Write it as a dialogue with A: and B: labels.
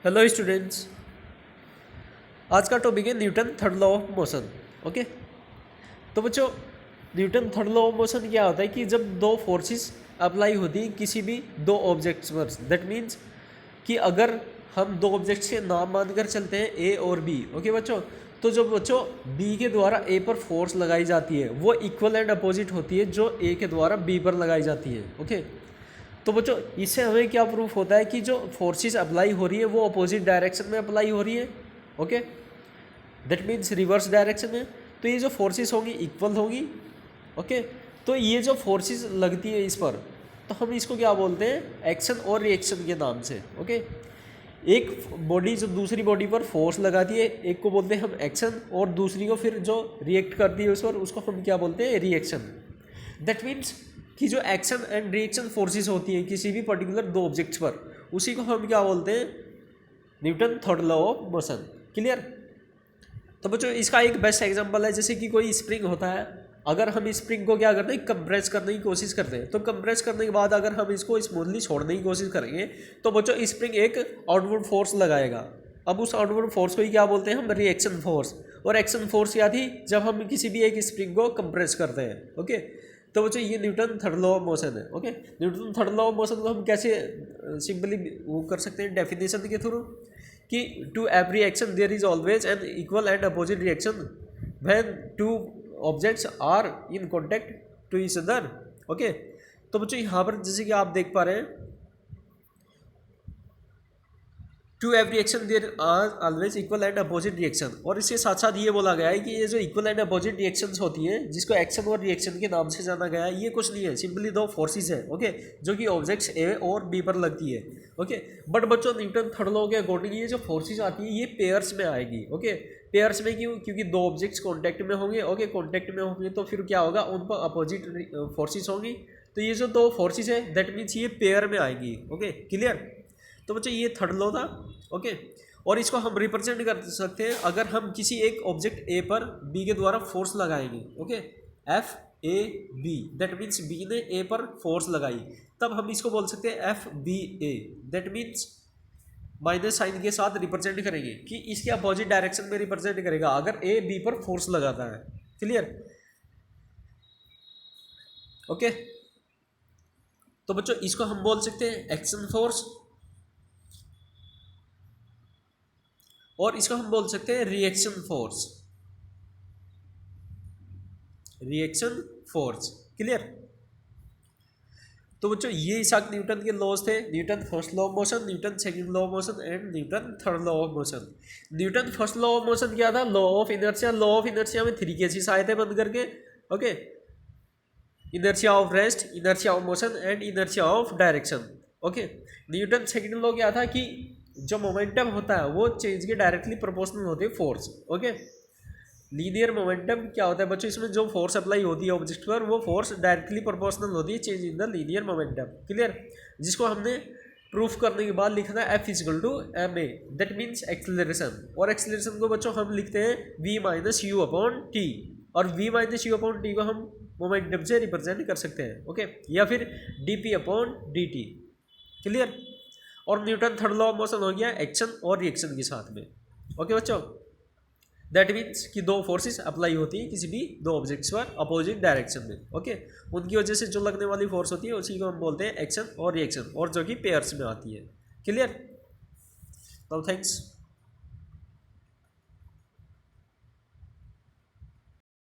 A: Hello students, आज का topic है Newton third law of motion. Okay, तो बच्चों Newton third law of motion क्या होता है कि जब दो फोर्सेस अप्लाई होती हैं किसी भी दो ऑब्जेक्ट्स पर, दैट मीन्स कि अगर हम दो ऑब्जेक्ट्स के नाम मानकर चलते हैं ए और बी। ओके बच्चों, तो जो बच्चों बी के द्वारा ए पर फोर्स लगाई जाती है वो इक्वल एंड अपोजिट होती है जो ए के द्वारा बी पर लगाई जाती है। ओके, तो बच्चों इससे हमें क्या प्रूफ होता है कि जो फोर्सेस अप्लाई हो रही है वो अपोजिट डायरेक्शन में अप्लाई हो रही है। Okay, that means reverse direction में। तो ये जो फोर्सेस होंगी इक्वल होगी। ओके, तो ये जो फोर्सेस लगती है इस पर, तो हम इसको क्या बोलते हैं, एक्शन और रिएक्शन के नाम से। ओके, एक बॉडी जो दूसरी बॉडी पर फोर्स लगाती है एक को बोलते हैं हम एक्शन, और दूसरी को फिर जो रिएक्ट करती है उस पर उसको हम क्या बोलते हैं, रिएक्शन। दैट मीन्स कि जो एक्शन एंड रिएक्शन फोर्सेस होती हैं किसी भी पर्टिकुलर दो ऑब्जेक्ट्स पर, उसी को हम क्या बोलते हैं, Newton third law of motion. Clear. तो बच्चों इसका एक बेस्ट एग्जांपल है, जैसे कि कोई स्प्रिंग होता है, अगर हम स्प्रिंग को क्या करते हैं, कंप्रेस करने की कोशिश करते हैं, तो कंप्रेस करने के बाद अगर हम इसको स्मूथली छोड़ने की कोशिश करेंगे तो बच्चों स्प्रिंग एक आउटवर्ड फोर्स लगाएगा। अब उस आउटवर्ड फोर्स को ही क्या बोलते हैं हम, रिएक्शन फोर्स। और एक्शन फोर्स क्या थी, जब हम किसी भी एक स्प्रिंग को कंप्रेस करते हैं। ओके, तो बच्चों ये Newton third law of motion है। Okay, Newton third law of motion को हम कैसे सिंपली वो कर सकते हैं, डेफिनेशन के थ्रू, कि to every action there is always an equal and opposite reaction when two objects are in contact to each other. Okay, तो बच्चों यहाँ पर जैसे कि आप देख पा रहे हैं, to every reaction there are always equal and opposite reaction. और इसके साथ साथ ये बोला गया है कि ये जो इक्वल एंड अपोजिट रिएक्शंस होती हैं जिसको एक्शन और रिएक्शन के नाम से जाना गया है, ये कुछ नहीं है, सिंपली दो फोर्सेस है। ओके, जो कि ऑब्जेक्ट्स ए और बी पर लगती है। ओके, बट बच्चों न्यूटन थर्ड लॉ के अकॉर्डिंग ये जो फोर्सेस आती है ये पेयर्स में आएगी। ओके, पेयर्स में क्यों, क्योंकि दो ऑब्जेक्ट्स कॉन्टैक्ट में होंगे। ओके, कॉन्टैक्ट में होंगे तो फिर क्या होगा, उन पर अपोजिट फोर्सेस होंगी। तो ये जो दो फोर्सेस है दैट मीन्स ये पेयर में आएंगी। Okay, clear. तो बच्चों ये थर्ड लॉ था। ओके, और इसको हम रिप्रेजेंट कर सकते हैं अगर हम किसी एक ऑब्जेक्ट ए पर बी के द्वारा फोर्स लगाएंगे। Okay, F A B, that means B ने ए पर फोर्स लगाई, तब हम इसको बोल सकते हैं F B A. That means minus sign के साथ रिप्रेजेंट करेंगे कि इसके अपोजिट डायरेक्शन में रिप्रेजेंट करेगा अगर ए बी पर फोर्स लगाता है। क्लियर। ओके, तो बच्चों इसको हम बोल सकते हैं एक्शन फोर्स, और इसको हम बोल सकते हैं reaction force. Reaction force. Clear. तो बच्चों ये इसाक न्यूटन के लॉज थे, Newton first law of motion, Newton second law of motion and Newton third law of motion. Newton first law of motion क्या था, law of inertia. Law of inertia में three cases आए थे बंद करके। Okay, inertia of rest, inertia of motion and inertia of direction. Okay, Newton second law क्या था कि जो मोमेंटम होता है वो चेंज के डायरेक्टली प्रोपोर्शनल होती है फोर्स। ओके, लीनियर मोमेंटम क्या होता है बच्चों, इसमें जो फोर्स अप्लाई होती है ऑब्जेक्ट पर वो फोर्स डायरेक्टली प्रोपोर्शनल होती है change in the linear momentum. Clear, जिसको हमने प्रूफ करने के बाद लिखना है F equal to M A, that means acceleration. और एक्सेलरेशन को बच्चों हम लिखते हैं V minus U upon T, और V minus U upon T को हम मोमेंटम से रिप्रेजेंट कर सकते हैं। ओके, या फिर D P upon D T. Clear. और Newton third law of motion हो गया एक्शन और रिएक्शन के साथ में। ओके बच्चों, दैट मीन्स कि दो फोर्सेस अप्लाई होती है किसी भी दो ऑब्जेक्ट्स पर अपोजिट डायरेक्शन में। ओके, उनकी वजह से जो लगने वाली फोर्स होती है उसी को हम बोलते हैं एक्शन और रिएक्शन, और जो कि पेयर्स में आती है। क्लियर। Now thanks.